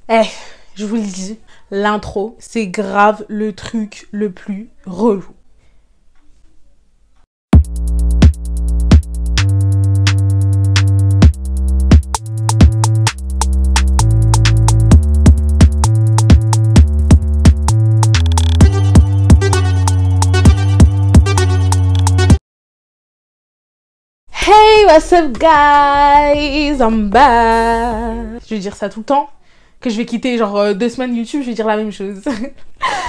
Eh, je vous le dis, l'intro, c'est grave le truc le plus relou. Hey, what's up guys? I'm back. Je vais dire ça tout le temps. Que je vais quitter genre 2 semaines YouTube, je vais dire la même chose.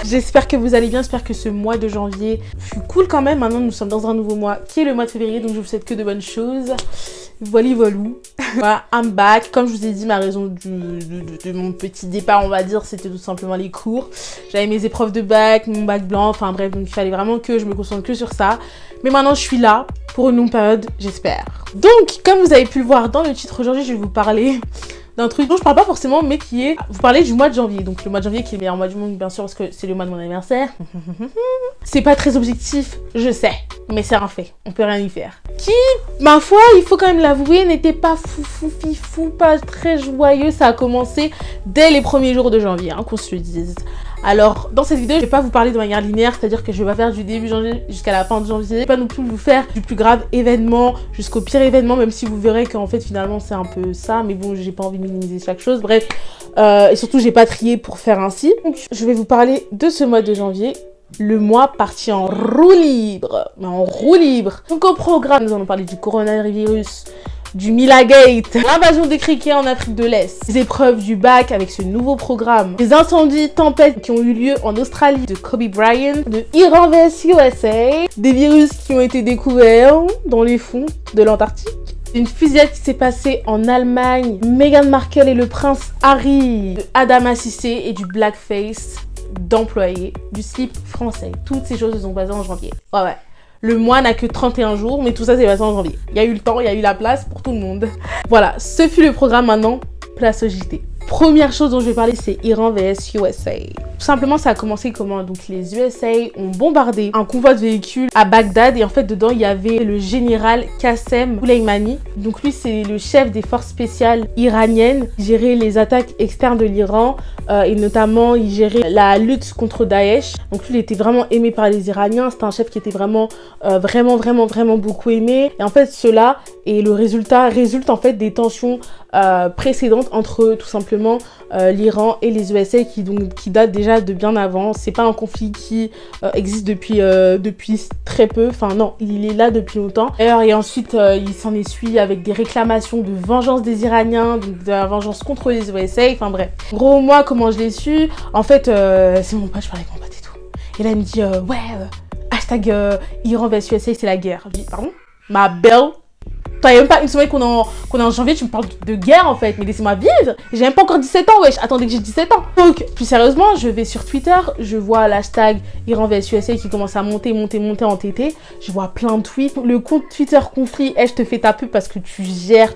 J'espère que vous allez bien, j'espère que ce mois de janvier fut cool quand même. Maintenant nous sommes dans un nouveau mois qui est le mois de février, donc je vous souhaite que de bonnes choses. Voilà. Voilà, I'm back. Comme je vous ai dit, ma raison de mon petit départ, on va dire, c'était tout simplement les cours. J'avais mes épreuves de bac, mon bac blanc, enfin bref, donc il fallait vraiment que je me concentre que sur ça. Mais maintenant je suis là pour une longue période, j'espère. Donc, comme vous avez pu le voir dans le titre, aujourd'hui je vais vous parler d'un truc dont je parle pas forcément, mais qui est... Vous parlez du mois de janvier, donc le mois de janvier qui est le meilleur mois du monde, bien sûr, parce que c'est le mois de mon anniversaire. C'est pas très objectif, je sais, mais c'est un fait, on peut rien y faire. Qui, ma foi, il faut quand même l'avouer, n'était pas fifou, pas très joyeux. Ça a commencé dès les premiers jours de janvier, hein, qu'on se le dise. Alors, dans cette vidéo, je vais pas vous parler de manière linéaire, c'est-à-dire que je vais pas faire du début janvier jusqu'à la fin de janvier. Je vais pas non plus vous faire du plus grave événement jusqu'au pire événement, même si vous verrez qu'en fait, finalement, c'est un peu ça. Mais bon, j'ai pas envie de minimiser chaque chose. Bref, et surtout, j'ai pas trié pour faire ainsi. Donc, je vais vous parler de ce mois de janvier. Le mois parti en roue libre. Mais en roue libre. Donc, au programme, nous allons parler du coronavirus, du Milagate, l'invasion des criquets en Afrique de l'Est, les épreuves du bac avec ce nouveau programme, les incendies, tempêtes qui ont eu lieu en Australie de Kobe Bryant, de Iran vs USA, des virus qui ont été découverts dans les fonds de l'Antarctique, une fusillade qui s'est passée en Allemagne, Meghan Markle et le prince Harry, de Adama Cissé et du blackface d'employés du slip français. Toutes ces choses se sont passées en janvier. Ouais. Le mois n'a que 31 jours, mais tout ça c'est passé en janvier. Il y a eu le temps, il y a eu la place pour tout le monde. Voilà, ce fut le programme. Maintenant, place au JT. Première chose dont je vais parler, c'est Iran vs USA. Tout simplement, ça a commencé comment? Donc les USA ont bombardé un convoi de véhicules à Bagdad et en fait dedans il y avait le général Qassem Soleimani. Donc lui c'est le chef des forces spéciales iraniennes. Il gérait les attaques externes de l'Iran et notamment il gérait la lutte contre Daesh. Donc lui il était vraiment aimé par les Iraniens. C'était un chef qui était vraiment beaucoup aimé. Et en fait cela et le résultat résulte en fait des tensions précédentes entre tout simplement l'Iran et les USA qui datent déjà de bien avant. C'est pas un conflit qui existe depuis très peu, enfin non, il est là depuis longtemps. D'ailleurs, et ensuite il s'en essuie avec des réclamations de vengeance des Iraniens, donc de la vengeance contre les USA, enfin bref. En gros, moi comment je l'ai su, en fait c'est mon pote, je parlais avec mon pote et tout. Et là il me dit hashtag Iran vs USA c'est la guerre. Je dis pardon? Ma belle? T'as même pas une semaine qu'on est en janvier, tu me parles de guerre en fait, mais laissez-moi vivre. J'ai même pas encore 17 ans, wesh, attendez que j'ai 17 ans. Donc, plus sérieusement, je vais sur Twitter, je vois l'hashtag Iran vs USA qui commence à monter en TT. Je vois plein de tweets. Le compte Twitter conflit, je te fais ta pub parce que tu gères.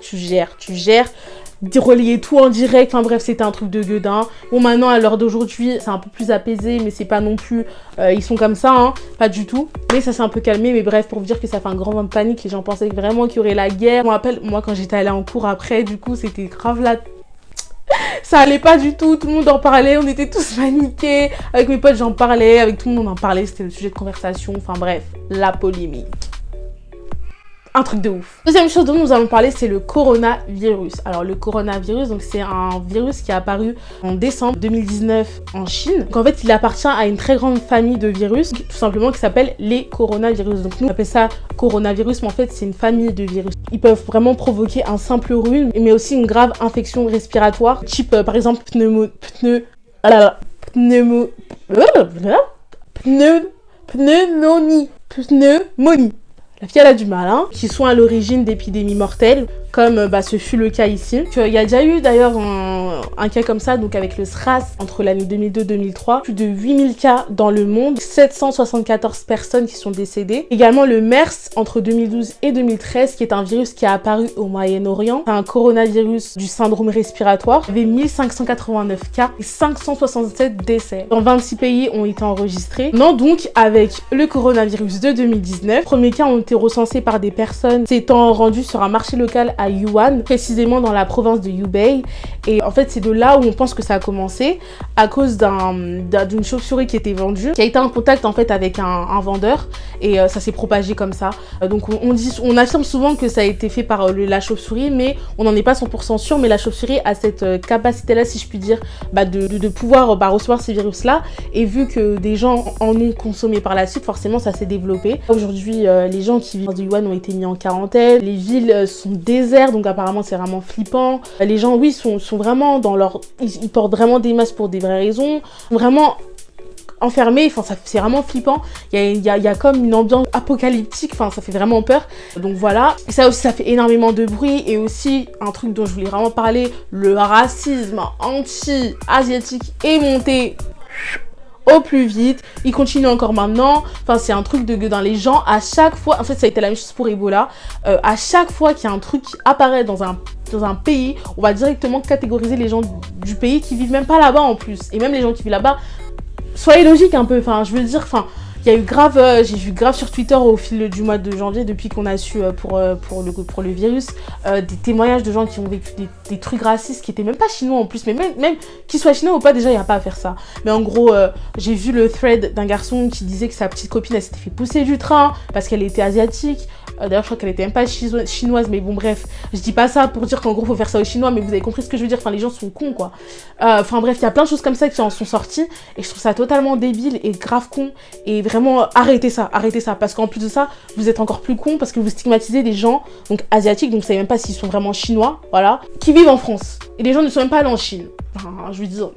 Relayer tout en direct, enfin bref c'était un truc de gueudin. Bon maintenant à l'heure d'aujourd'hui c'est un peu plus apaisé mais c'est pas non plus ils sont comme ça hein, pas du tout, mais ça s'est un peu calmé. Mais bref, pour vous dire que ça fait un grand vent de panique, les gens pensaient vraiment qu'il y aurait la guerre. Je me rappelle moi quand j'étais allée en cours après, du coup c'était grave là. Ça allait pas du tout, tout le monde en parlait, on était tous paniqués. Avec mes potes j'en parlais, avec tout le monde on en parlait, c'était le sujet de conversation, enfin bref, la polémique. Un truc de ouf. Deuxième chose dont nous allons parler, c'est le coronavirus. Alors le coronavirus, donc c'est un virus qui est apparu en décembre 2019 en Chine. Donc en fait, il appartient à une très grande famille de virus, tout simplement qui s'appelle les coronavirus. Donc nous on appelle ça coronavirus, mais en fait c'est une famille de virus. Ils peuvent vraiment provoquer un simple rhume, mais aussi une grave infection respiratoire, type par exemple pneumonie. La fille, elle a du mal, hein. Qui sont à l'origine d'épidémies mortelles, comme ce fut le cas ici. Il y a déjà eu d'ailleurs un cas comme ça, donc avec le SRAS, entre l'année 2002-2003. Plus de 8000 cas dans le monde, 774 personnes qui sont décédées. Également le MERS, entre 2012 et 2013, qui est un virus qui a apparu au Moyen-Orient. Un coronavirus du syndrome respiratoire. Il y avait 1589 cas et 567 décès. Dans 26 pays ont été enregistrés. Non, donc, avec le coronavirus de 2019, les premiers cas ont été recensés par des personnes s'étant rendues sur un marché local à Yuan, précisément dans la province de Hubei. Et en fait, c'est de là où on pense que ça a commencé, à cause d'une chauve-souris qui était vendue, qui a été en contact en fait avec un vendeur, et ça s'est propagé comme ça. Donc on affirme souvent que ça a été fait par la chauve-souris, mais on n'en est pas 100% sûr. Mais la chauve-souris a cette capacité-là, si je puis dire, de pouvoir recevoir ces virus-là. Et vu que des gens en ont consommé par la suite, forcément ça s'est développé. Aujourd'hui, les gens qui vivent dans Yuan ont été mis en quarantaine. Les villes sont désertes, donc apparemment c'est vraiment flippant. Les gens, oui, sont vraiment dans leur... Ils portent vraiment des masques pour des vraies raisons. Vraiment enfermés, enfin c'est vraiment flippant. Il y a comme une ambiance apocalyptique, enfin ça fait vraiment peur. Donc voilà, et ça aussi ça fait énormément de bruit. Et aussi un truc dont je voulais vraiment parler, le racisme anti-asiatique est monté au plus vite, il continue encore maintenant. Enfin c'est un truc de gueux dans les gens. À chaque fois, en fait ça a été la même chose pour Ebola, à chaque fois qu'il y a un truc qui apparaît dans un pays, on va directement catégoriser les gens du pays qui vivent même pas là-bas en plus. Et même les gens qui vivent là-bas, soyez logique un peu, enfin je veux dire, enfin il y a eu grave, j'ai vu grave sur Twitter au fil du mois de janvier, depuis qu'on a su pour le virus, des témoignages de gens qui ont vécu des trucs racistes qui étaient même pas chinois en plus, mais même qu'ils soient chinois ou pas, déjà il n'y a pas à faire ça. Mais en gros, j'ai vu le thread d'un garçon qui disait que sa petite copine elle s'était fait pousser du train parce qu'elle était asiatique. D'ailleurs, je crois qu'elle était même pas chinoise, mais bon, bref, je dis pas ça pour dire qu'en gros, faut faire ça aux Chinois, mais vous avez compris ce que je veux dire. Enfin, les gens sont cons, quoi. Enfin, bref, il y a plein de choses comme ça qui en sont sorties, et je trouve ça totalement débile et grave con. Et vraiment, arrêtez ça, parce qu'en plus de ça, vous êtes encore plus con parce que vous stigmatisez des gens, donc asiatiques, donc vous savez même pas s'ils sont vraiment chinois, voilà, qui vivent en France. Et les gens ne sont même pas allés en Chine. Enfin, je veux dire.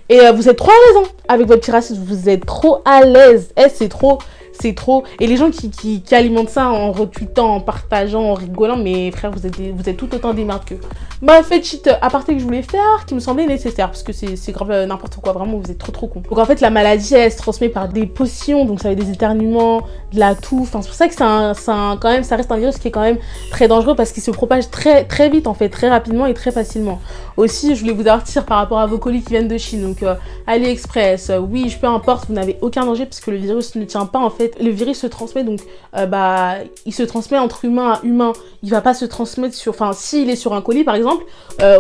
Et vous êtes trop à l'aise, hein, avec votre petit racisme, vous êtes trop à l'aise. C'est trop. Et les gens qui alimentent ça en retweetant, en partageant, en rigolant, mais frère, vous êtes tout autant des merdes qu'eux. Bref, petite aparté que je voulais faire, qui me semblait nécessaire, parce que c'est grave n'importe quoi, vraiment, vous êtes trop con. Donc en fait, la maladie, elle se transmet par des potions, donc ça va être des éternuements, de la toux, enfin c'est pour ça que quand même, ça reste un virus qui est quand même très dangereux, parce qu'il se propage très vite, en fait, très rapidement et très facilement. Aussi, je voulais vous avertir par rapport à vos colis qui viennent de Chine, donc AliExpress, oui, peu importe, vous n'avez aucun danger, parce que le virus ne tient pas, en fait. Le virus se transmet, donc il se transmet entre humain à humain. Il va pas se transmettre sur... Enfin, s'il est sur un colis, par exemple,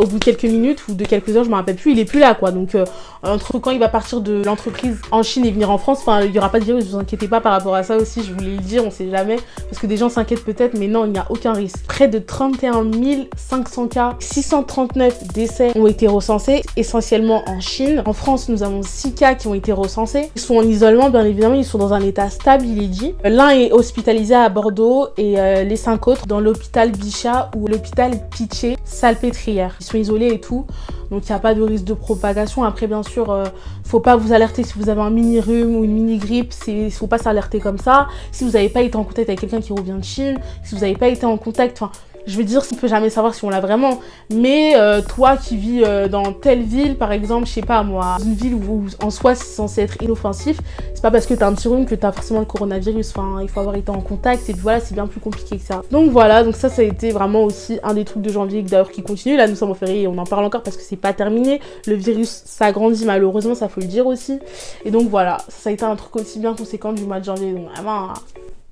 au bout de quelques minutes ou de quelques heures, je me rappelle plus, il est plus là, quoi. Donc, entre quand il va partir de l'entreprise en Chine et venir en France, enfin, il y aura pas de virus, vous inquiétez pas par rapport à ça aussi, je voulais le dire, on sait jamais. Parce que des gens s'inquiètent peut-être, mais non, il n'y a aucun risque. Près de 31 500 cas, 639 décès ont été recensés, essentiellement en Chine. En France, nous avons 6 cas qui ont été recensés. Ils sont en isolement, bien évidemment, ils sont dans un état stable, il est dit. L'un est hospitalisé à Bordeaux et les 5 autres dans l'hôpital Bichat ou l'hôpital Pitché-Salpêtrière. Ils sont isolés et tout, donc il n'y a pas de risque de propagation. Après, bien sûr, faut pas vous alerter si vous avez un mini rhume ou une mini grippe, faut pas s'alerter comme ça. Si vous n'avez pas été en contact avec quelqu'un qui revient de Chine, si vous n'avez pas été en contact, enfin, je veux dire, on peut jamais savoir si on l'a vraiment. Mais toi qui vis dans telle ville, par exemple, je sais pas moi, une ville où en soi c'est censé être inoffensif, c'est pas parce que t'as un petit rhume que t'as forcément le coronavirus. Enfin, il faut avoir été en contact et puis voilà, c'est bien plus compliqué que ça. Donc voilà, donc ça a été vraiment aussi un des trucs de janvier d'ailleurs qui continue. Là, nous sommes en février et on en parle encore parce que c'est pas terminé. Le virus s'agrandit malheureusement, ça faut le dire aussi. Et donc voilà, ça a été un truc aussi bien conséquent du mois de janvier. Donc vraiment...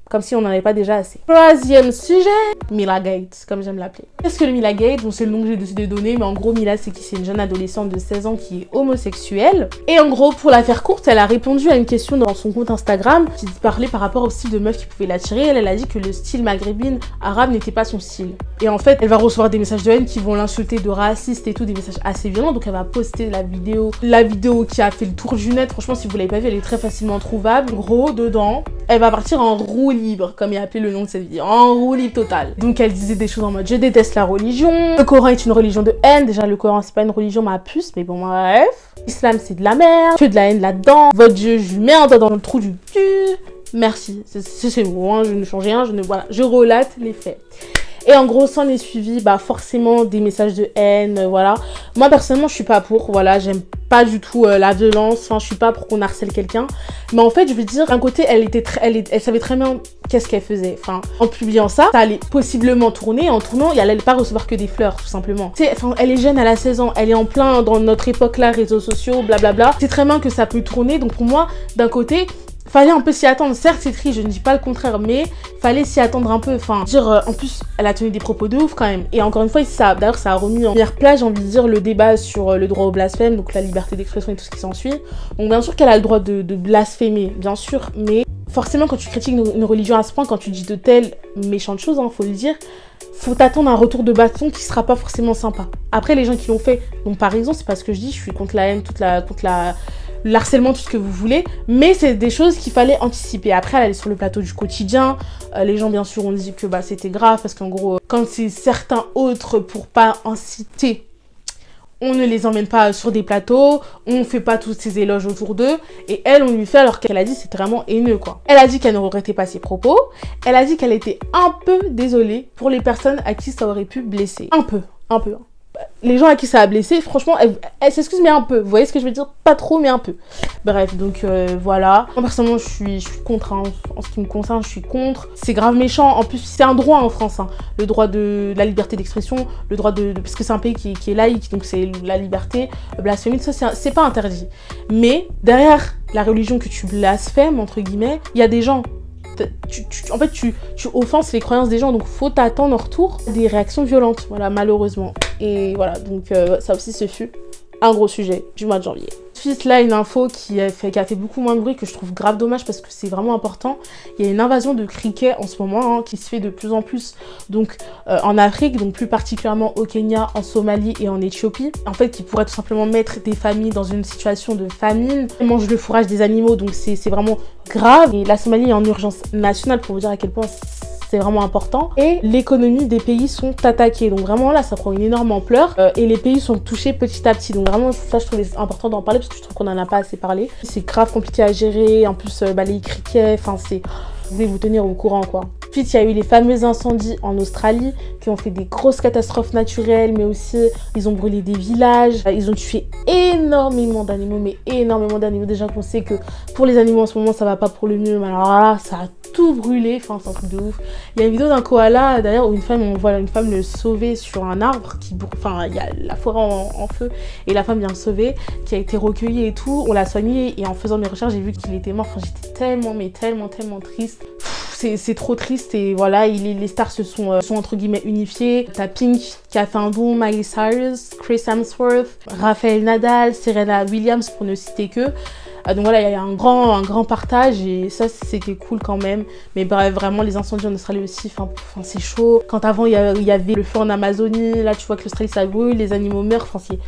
comme si on n'en avait pas déjà assez. Troisième sujet, Milagate, comme j'aime l'appeler. Qu'est-ce que le Milagate? Bon, c'est le nom que j'ai décidé de donner, mais en gros, Mila, c'est qui? C'est une jeune adolescente de 16 ans qui est homosexuelle. Et en gros, pour la faire courte, elle a répondu à une question dans son compte Instagram qui parlait par rapport au style de meuf qui pouvait l'attirer. Elle a dit que le style maghrébine arabe n'était pas son style. Et en fait, elle va recevoir des messages de haine qui vont l'insulter de raciste et tout, des messages assez violents. Donc elle va poster la vidéo qui a fait le tour du net. Franchement, si vous l'avez pas vue, elle est très facilement trouvable. En gros, dedans, elle va partir en roue libre, comme il a appelé le nom de cette vidéo, en roue libre totale. Donc elle disait des choses en mode je déteste la religion, le Coran est une religion de haine. Déjà le Coran c'est pas une religion ma puce, mais bon bref. L'islam c'est de la merde, que de la haine là-dedans. Votre Dieu, je lui mets un doigt dans le trou du cul. Merci, c'est bon, hein, je ne change rien, voilà, je relate les faits. Et en gros, s'en est suivi, bah forcément des messages de haine, voilà. Moi personnellement, je suis pas pour, voilà, j'aime pas du tout la violence, enfin, je suis pas pour qu'on harcèle quelqu'un. Mais en fait, je veux dire, d'un côté, elle savait très bien qu'est-ce qu'elle faisait. Enfin, en publiant ça, ça allait possiblement tourner. En tournant, elle allait pas recevoir que des fleurs, tout simplement. Tu sais, enfin, elle est jeune, elle a 16 ans, elle est en plein dans notre époque là, réseaux sociaux, blablabla. C'est très bien que ça peut tourner. Donc pour moi, d'un côté, fallait un peu s'y attendre. Certes, c'est triste, je ne dis pas le contraire, mais fallait s'y attendre un peu. Enfin, dire, en plus, elle a tenu des propos de ouf quand même. Et encore une fois, d'ailleurs, ça a remis en première place, j'ai envie de dire, le débat sur le droit au blasphème, donc la liberté d'expression et tout ce qui s'ensuit. Donc, bien sûr qu'elle a le droit de blasphémer, bien sûr, mais forcément, quand tu critiques une religion à ce point, quand tu dis de telles méchantes choses, hein, faut le dire, faut t'attendre à un retour de bâton qui sera pas forcément sympa. Après, les gens qui l'ont fait n'ont pas raison, c'est pas ce que je dis, je suis contre la haine, l'harcèlement, tout ce que vous voulez, mais c'est des choses qu'il fallait anticiper. Après, elle est sur le plateau du quotidien, les gens bien sûr ont dit que c'était grave, parce qu'en gros, quand c'est certains autres pour pas inciter, on ne les emmène pas sur des plateaux, on fait pas tous ces éloges autour d'eux, et elle, on lui fait alors qu'elle a dit c'était vraiment haineux quoi. Elle a dit qu'elle ne regrettait pas ses propos, elle a dit qu'elle était un peu désolée pour les personnes à qui ça aurait pu blesser. Un peu. Les gens à qui ça a blessé, franchement, elle s'excuse mais un peu. Vous voyez ce que je veux dire? Pas trop mais un peu. Bref, donc voilà. Moi personnellement, je suis contre, hein. En ce qui me concerne, je suis contre. C'est grave méchant. En plus, c'est un droit en France, hein. Le droit de la liberté d'expression, le droit parce que c'est un pays qui est laïque, donc c'est la liberté. Blasphémer, ça c'est pas interdit. Mais derrière la religion que tu blasphèmes, entre guillemets, il y a des gens. En fait, tu offenses les croyances des gens, donc faut t'attendre en retour des réactions violentes, voilà, malheureusement. Et voilà, donc ça aussi, ce fut un gros sujet du mois de janvier. Ensuite, là, une info qui a fait beaucoup moins de bruit, que je trouve grave dommage parce que c'est vraiment important. Il y a une invasion de criquets en ce moment, hein, qui se fait de plus en plus donc en Afrique, donc plus particulièrement au Kenya, en Somalie et en Éthiopie. En fait, qui pourrait tout simplement mettre des familles dans une situation de famine. Ils mangent le fourrage des animaux, donc c'est vraiment grave. Et la Somalie est en urgence nationale pour vous dire à quel point c'est vraiment important. Et l'économie des pays sont attaquées. Donc vraiment là, ça prend une énorme ampleur. Et les pays sont touchés petit à petit. Donc vraiment, ça, je trouvais important d'en parler parce que je trouve qu'on en a pas assez parlé. C'est grave compliqué à gérer. En plus, les criquets, enfin c'est... Vous devez vous tenir au courant, quoi. Ensuite, il y a eu les fameux incendies en Australie qui ont fait des grosses catastrophes naturelles, mais aussi ils ont brûlé des villages. Ils ont tué énormément d'animaux, mais énormément d'animaux. Déjà qu'on sait que pour les animaux en ce moment, ça va pas pour le mieux. Mais alors là, ça a tout brûlé. Enfin, c'est un truc de ouf. Il y a une vidéo d'un koala, d'ailleurs, où on voit une femme le sauver sur un arbre. Enfin, il y a la forêt en feu et la femme vient le sauver, qui a été recueillie et tout. On l'a soigné et en faisant mes recherches, j'ai vu qu'il était mort. Enfin, j'étais tellement, mais tellement triste. C'est trop triste et voilà, les stars se sont entre guillemets unifiées. T'as Pink qui a fait un don, Miley Cyrus, Chris Hemsworth, Rafael Nadal, Serena Williams pour ne citer que. Donc voilà, il y a un grand partage et ça c'était cool quand même. Mais bref, vraiment les incendies en Australie aussi, enfin c'est chaud. Quand avant il y avait le feu en Amazonie, là tu vois que l'Australie ça brûle, les animaux meurent, enfin c'est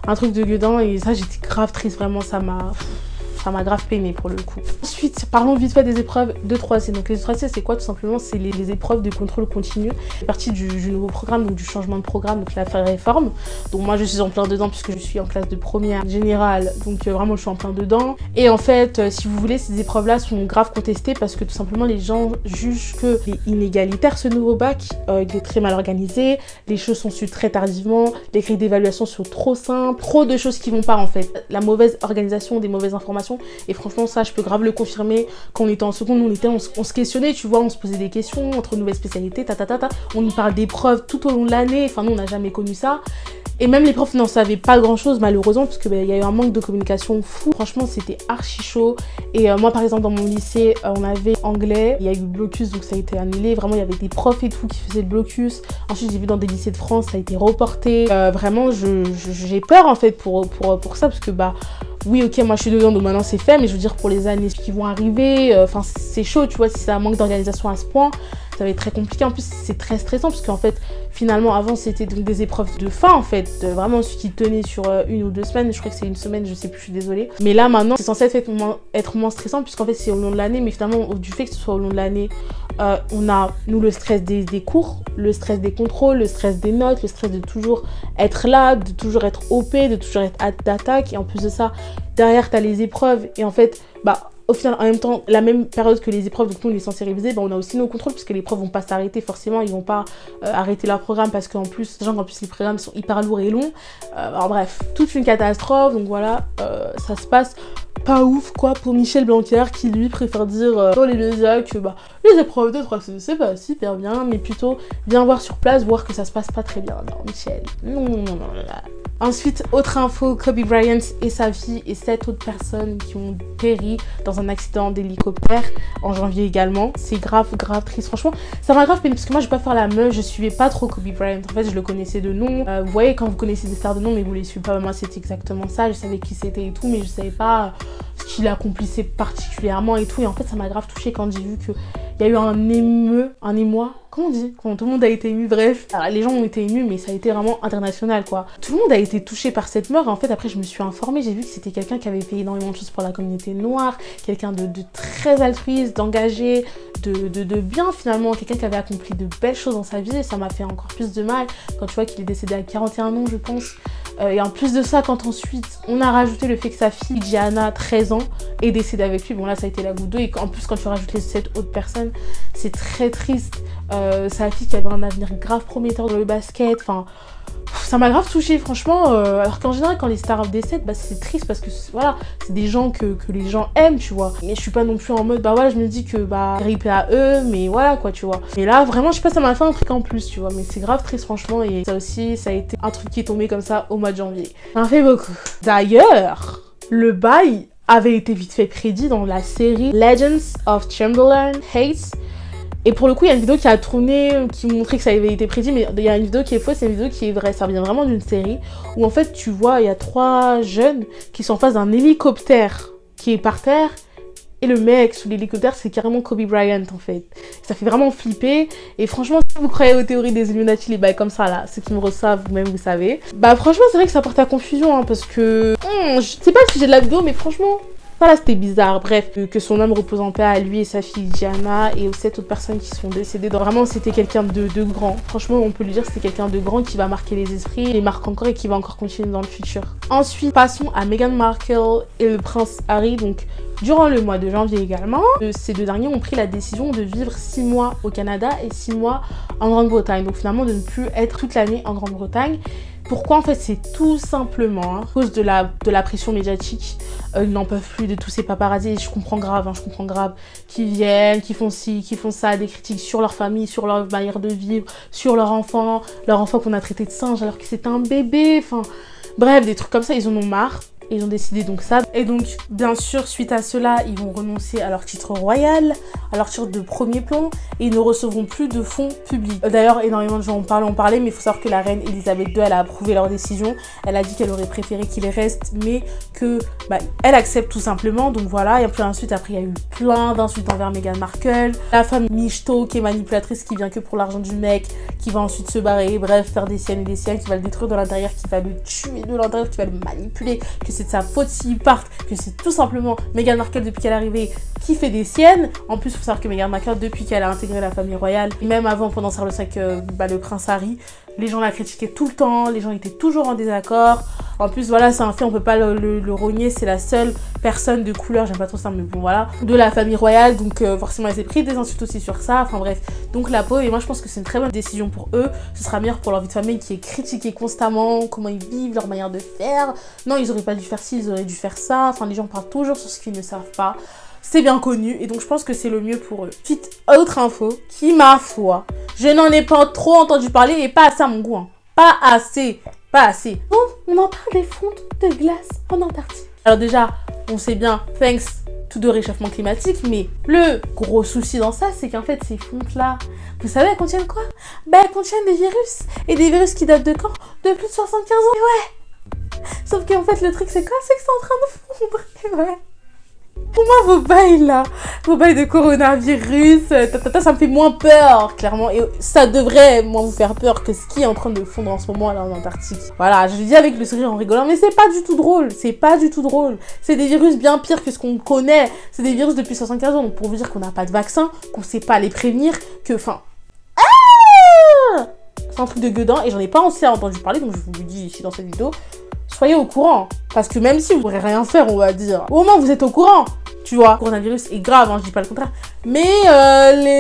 un truc de gueudin et ça j'étais grave triste, vraiment ça m'a grave peiné pour le coup. Ensuite, parlons vite fait des épreuves de 3C. Donc les 3C c'est quoi tout simplement? C'est les épreuves de contrôle continu. C'est partie du nouveau programme, donc du changement de programme, donc la réforme. Donc moi je suis en plein dedans puisque je suis en classe de première générale, donc vraiment je suis en plein dedans. Et en fait, si vous voulez, ces épreuves là sont grave contestées parce que tout simplement les gens jugent que c'est inégalitaire ce nouveau bac, il est très mal organisé, les choses sont sues très tardivement, les grilles d'évaluation sont trop simples, trop de choses qui vont pas en fait. La mauvaise organisation, des mauvaises informations. Et franchement ça je peux grave le confirmer. Quand on était en seconde, on se questionnait, tu vois, on se posait des questions entre nouvelles spécialités, on nous parle d'épreuves tout au long de l'année, enfin nous on n'a jamais connu ça. Et même les profs n'en savaient pas grand chose malheureusement parce que y a eu un manque de communication fou. Franchement c'était archi chaud. Et moi par exemple dans mon lycée on avait anglais, il y a eu blocus donc ça a été annulé. Vraiment il y avait des profs et tout qui faisaient le blocus. Ensuite j'ai vu dans des lycées de France ça a été reporté. Vraiment j'ai peur en fait pour ça parce que oui ok moi je suis dedans donc maintenant c'est fait, mais je veux dire pour les années qui vont arriver, enfin c'est chaud tu vois, si ça manque d'organisation à ce point ça va être très compliqué. En plus c'est très stressant parce qu'en fait finalement avant c'était donc des épreuves de fin en fait, vraiment celui qui tenait sur 1 ou 2 semaines, je crois que c'est 1 semaine, je sais plus, je suis désolée. Mais là maintenant c'est censé être moins stressant puisqu'en fait c'est au long de l'année, mais finalement du fait que ce soit au long de l'année on a nous le stress des cours, le stress des contrôles, le stress des notes, le stress de toujours être là, de toujours être OP, de toujours être d'attaque, et en plus de ça derrière t'as les épreuves et en fait au final, en même temps, la même période que les épreuves, donc nous on est censé réviser, on a aussi nos contrôles puisque les profs vont pas s'arrêter forcément, ils vont pas arrêter leur programme parce qu'en plus, les programmes sont hyper lourds et longs. Alors bref, toute une catastrophe, donc voilà, ça se passe pas ouf quoi pour Michel Blanquer qui lui préfère dire dans les médias que Les épreuves de 3 c'est pas super bien, mais plutôt bien voir sur place, voir que ça se passe pas très bien. Non, Michel, non. Ensuite, autre info, Kobe Bryant et sa fille et 7 autres personnes qui ont péri dans un accident d'hélicoptère en janvier également. C'est grave triste. Franchement, ça m'a grave peiné parce que moi, je vais pas faire la meuf, je suivais pas trop Kobe Bryant. En fait, je le connaissais de nom. Vous voyez, quand vous connaissez des stars de nom, mais vous les suivez pas, moi, c'était exactement ça. Je savais qui c'était et tout, mais je savais pas ce qu'il accomplissait particulièrement et tout. Et en fait, ça m'a grave touchée quand j'ai vu que il y a eu un émoi. Comment on dit? Quand tout le monde a été ému, bref. Alors, les gens ont été émus, mais ça a été vraiment international, quoi. Tout le monde a été touché par cette mort. Et en fait, après, je me suis informée. J'ai vu que c'était quelqu'un qui avait fait énormément de choses pour la communauté noire. Quelqu'un de très altruiste, d'engagé, de bien, finalement. Quelqu'un qui avait accompli de belles choses dans sa vie. Et ça m'a fait encore plus de mal quand tu vois qu'il est décédé à 41 ans, je pense. Et en plus de ça, quand ensuite, on a rajouté le fait que sa fille, Gianna, 13 ans, est décédée avec lui. Bon, là, ça a été la goutte d'eau. Et en plus, quand tu rajoutes les 7 autres personnes, c'est très triste. Sa fille qui avait un avenir grave prometteur dans le basket, enfin ça m'a grave touchée franchement, alors qu'en général quand les stars décèdent, bah c'est triste parce que voilà, c'est des gens que les gens aiment, tu vois, mais je suis pas non plus en mode bah voilà, je me dis que bah RIP à eux, mais voilà quoi, tu vois. Et là vraiment je sais pas, ça m'a fait un truc en plus, tu vois, mais c'est grave triste franchement. Et ça aussi, ça a été un truc qui est tombé comme ça au mois de janvier, ça m'a fait beaucoup. D'ailleurs, le bail avait été vite fait prédit dans la série Legends of Chamberlain Heights. Et pour le coup, il y a une vidéo qui a tourné, qui montrait que ça avait été prédit, mais il y a une vidéo qui est fausse et une vidéo qui est vraie. Ça vient vraiment d'une série où en fait, tu vois, il y a 3 jeunes qui sont en face d'un hélicoptère qui est par terre. Et le mec sous l'hélicoptère, c'est carrément Kobe Bryant en fait. Ça fait vraiment flipper. Et franchement, si vous croyez aux théories des Illuminati, les bails comme ça là, ceux qui me reçoivent, vous-même vous savez. Bah franchement, c'est vrai que ça porte à confusion, hein, parce que... je sais pas le sujet de la vidéo, mais franchement... ça là c'était bizarre. Bref, que son âme repose en paix à lui et sa fille Gianna et aux 7 autres personnes qui sont décédées. Donc vraiment c'était quelqu'un de grand. Franchement on peut lui dire que c'était quelqu'un de grand qui va marquer les esprits, et marque encore et qui va encore continuer dans le futur. Ensuite passons à Meghan Markle et le prince Harry. Donc durant le mois de janvier également, ces 2 derniers ont pris la décision de vivre 6 mois au Canada et 6 mois en Grande-Bretagne. Donc finalement de ne plus être toute l'année en Grande-Bretagne. Pourquoi? En fait, c'est tout simplement à cause de la pression médiatique. Ils n'en peuvent plus de tous ces paparazzis. Et je comprends grave, je comprends grave. Qui viennent, qui font ci, qui font ça, des critiques sur leur famille, sur leur manière de vivre, sur leur enfant qu'on a traité de singe alors que c'était un bébé. Enfin, bref, des trucs comme ça, ils en ont marre. Et ils ont décidé donc ça. Et donc, bien sûr, suite à cela, ils vont renoncer à leur titre royal, à leur titre de premier plan, et ils ne recevront plus de fonds publics. D'ailleurs, énormément de gens ont parlé, mais il faut savoir que la reine Elisabeth II, elle a approuvé leur décision. Elle a dit qu'elle aurait préféré qu'ils restent, mais que elle accepte tout simplement. Donc voilà, et puis ensuite, après, il y a eu plein d'insultes envers Meghan Markle. La femme michto qui est manipulatrice, qui vient que pour l'argent du mec, qui va ensuite se barrer, bref, faire des siennes et des siennes, qui va le détruire de l'intérieur, qui va le tuer de l'intérieur, qui va le manipuler, que c'est de sa faute s'il parte, que c'est tout simplement Meghan Markle depuis qu'elle est arrivée qui fait des siennes. En plus, il faut savoir que Meghan Markle, depuis qu'elle a intégré la famille royale, et même avant, pendant Charles V, le prince Harry, les gens la critiquaient tout le temps, les gens étaient toujours en désaccord. En plus, voilà, c'est un fait, on peut pas le rogner, c'est la seule personne de couleur, j'aime pas trop ça, mais bon, voilà, de la famille royale, donc forcément, elle s'est pris des insultes aussi sur ça, enfin bref. Donc la pauvre, et moi je pense que c'est une très bonne décision pour eux, ce sera meilleur pour leur vie de famille qui est critiquée constamment, comment ils vivent, leur manière de faire. Non, ils auraient pas dû faire ci, ils auraient dû faire ça, enfin les gens parlent toujours sur ce qu'ils ne savent pas. C'est bien connu et donc je pense que c'est le mieux pour eux. Ensuite, autre info qui, ma foi, je n'en ai pas trop entendu parler et pas assez à mon goût. Hein. Pas assez. Donc, on en parle des fontes de glace en Antarctique. Alors déjà, on sait bien, thanks to the réchauffement climatique, mais le gros souci dans ça, c'est qu'en fait, ces fontes-là, vous savez, elles contiennent quoi? Elles contiennent des virus. Et des virus qui datent de quand? De plus de 75 ans. Et ouais. Sauf qu'en fait, le truc, c'est quoi? C'est que c'est en train de fondre. Et ouais. Pour moi, vos bails là, vos bails de coronavirus, ça me fait moins peur, clairement. Et ça devrait moins vous faire peur que ce qui est en train de fondre en ce moment là en Antarctique. Voilà, je le dis avec le sourire en rigolant, mais c'est pas du tout drôle. C'est pas du tout drôle. C'est des virus bien pires que ce qu'on connaît. C'est des virus depuis 75 ans. Donc pour vous dire qu'on n'a pas de vaccin, qu'on sait pas les prévenir, que enfin... c'est un truc de gueudin et j'en ai pas assez entendu parler, donc je vous le dis ici dans cette vidéo. Soyez au courant, parce que même si vous pourrez rien faire, on va dire, au moins vous êtes au courant, tu vois. Le coronavirus est grave, hein, je dis pas le contraire. Mais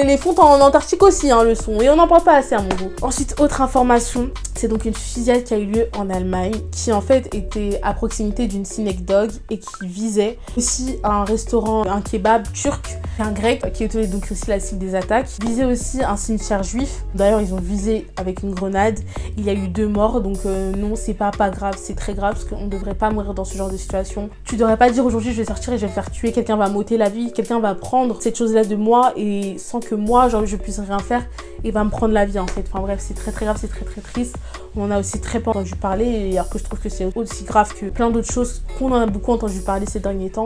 les fontes en Antarctique aussi, hein, le sont. Et on n'en parle pas assez à mon goût. Ensuite, autre information, c'est donc une fusillade qui a eu lieu en Allemagne, qui en fait était à proximité d'une synagogue et qui visait aussi un restaurant, un kebab turc, un grec, qui était donc aussi la cible des attaques. Visait aussi un cimetière juif. D'ailleurs, ils ont visé avec une grenade. Il y a eu 2 morts, donc non, c'est pas grave, c'est très grave, parce qu'on ne devrait pas mourir dans ce genre de situation. Tu devrais pas dire aujourd'hui, je vais sortir et je vais me faire tuer, quelqu'un va m'ôter la vie, quelqu'un va prendre cette chose-là de moi, et sans que moi, genre, je puisse rien faire, et va me prendre la vie, en fait. Enfin bref, c'est très grave, c'est très triste. On en a aussi très peu entendu parler, alors que je trouve que c'est aussi grave que plein d'autres choses qu'on en a beaucoup entendu parler ces derniers temps.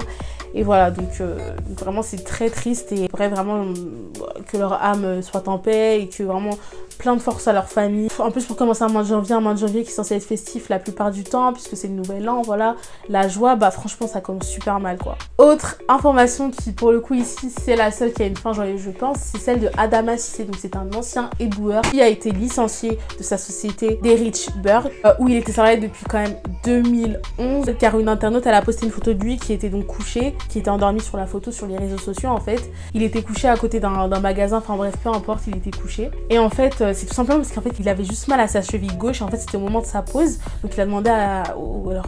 Et voilà, donc vraiment c'est très triste, et vraiment que leur âme soit en paix, et que vraiment plein de force à leur famille. En plus, pour commencer un mois de janvier qui est censé être festif la plupart du temps, puisque c'est le nouvel an, voilà, la joie, bah franchement ça commence super mal, quoi. Autre information qui pour le coup ici c'est la seule qui a une fin joyeuse, je pense, c'est celle de Adama Cissé. Donc c'est un ancien éboueur qui a été licencié de sa société d'Erichburg, où il était salarié depuis quand même 2011, car une internaute elle a posté une photo de lui qui était donc couché, qui était endormi sur la photo sur les réseaux sociaux. En fait il était couché à côté d'un magasin, enfin bref, peu importe, il était couché. Et en fait c'est tout simplement parce qu'en fait il avait juste mal à sa cheville gauche, en fait c'était au moment de sa pause, donc il a demandé à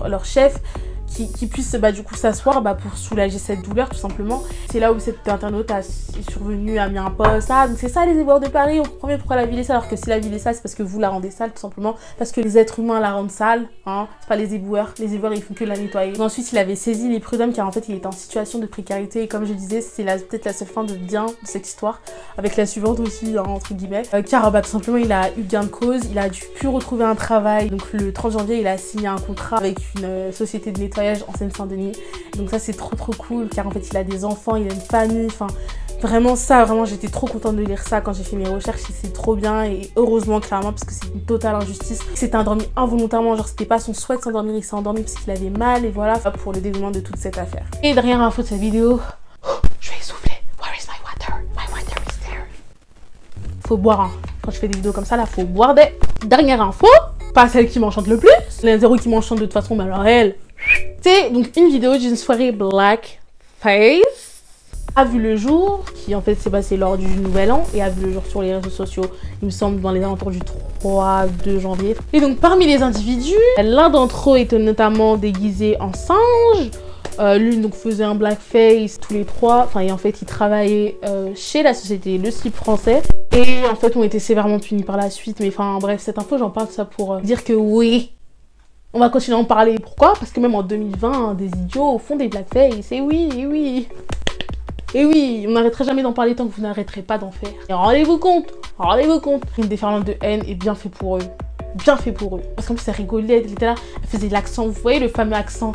leur chef qui puisse du coup s'asseoir pour soulager cette douleur, tout simplement. C'est là où cette internaute est survenue, a mis un post. Ah, donc c'est ça les éboueurs de Paris, on comprend bien pourquoi la ville est sale, alors que si la ville est sale, c'est parce que vous la rendez sale, tout simplement, parce que les êtres humains la rendent sale, hein. C'est pas les éboueurs ils font que la nettoyer. Ensuite il avait saisi les prud'hommes, car en fait il était en situation de précarité, et comme je disais, c'est peut-être la seule fin de bien de cette histoire, avec la suivante aussi, hein, entre guillemets, car tout simplement il a eu gain de cause, il a pu retrouver un travail. Donc le 30 janvier il a signé un contrat avec une société de nettoyage en Seine-Saint-Denis. Donc ça c'est trop cool, car en fait il a des enfants, il a une famille, enfin vraiment j'étais trop contente de lire ça quand j'ai fait mes recherches, et c'est trop bien, et heureusement clairement, parce que c'est une totale injustice. Il s'était endormi involontairement, genre c'était pas son souhait de s'endormir, il s'est endormi parce qu'il avait mal, et voilà, pour le dénouement de toute cette affaire. Et dernière info de cette vidéo, je vais essouffler. Where is my water? My water is there. Faut boire, hein. Quand je fais des vidéos comme ça là, faut boire des... Dernière info, pas celle qui m'enchante le plus, les zéros qui m'enchantent de toute façon, mais alors elle... C'est donc une vidéo d'une soirée Blackface a vu le jour, qui en fait s'est passé lors du nouvel an, et a vu le jour sur les réseaux sociaux, il me semble dans les alentours du 2 janvier. Et donc parmi les individus, l'un d'entre eux était notamment déguisé en singe. L'une donc faisait un blackface, tous les trois, et en fait ils travaillaient chez la société Le Slip Français, et en fait ont été sévèrement punis par la suite. Mais enfin bref, cette info j'en parle ça pour dire que oui, on va continuer à en parler. Pourquoi? Parce que même en 2020, des idiots font des blackface, et oui, on n'arrêtera jamais d'en parler tant que vous n'arrêterez pas d'en faire. Et rendez-vous compte, une déferlante de haine est bien fait pour eux, parce qu'en plus elle rigolait, elle était là, elle faisait l'accent, vous voyez le fameux accent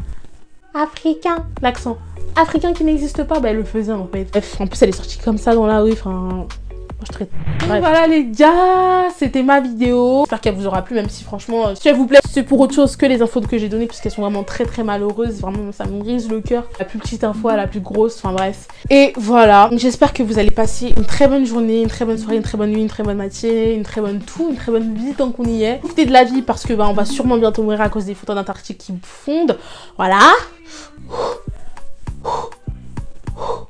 africain, l'accent africain qui n'existe pas, elle le faisait en fait. Bref, en plus elle est sortie comme ça dans la rue, moi, je traite. Donc voilà les gars, c'était ma vidéo. J'espère qu'elle vous aura plu, même si franchement, si elle vous plaît, c'est pour autre chose que les infos que j'ai données, parce qu'elles sont vraiment très malheureuses. Vraiment, ça me brise le cœur. La plus petite info à la plus grosse, enfin bref. Et voilà, j'espère que vous allez passer une très bonne journée, une très bonne soirée, une très bonne nuit, une très bonne matinée, une très bonne vie tant qu'on y est. Profitez de la vie, parce que on va sûrement bientôt mourir à cause des photos d'Antarctique qui fondent. Voilà.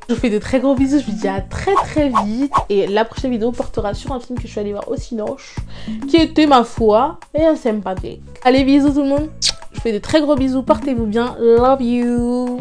Je vous fais de très gros bisous, je vous dis à très vite, et la prochaine vidéo portera sur un film que je suis allée voir au Cinoche, qui était ma foi et sympathique. Allez, bisous tout le monde, je vous fais de très gros bisous, portez-vous bien, love you.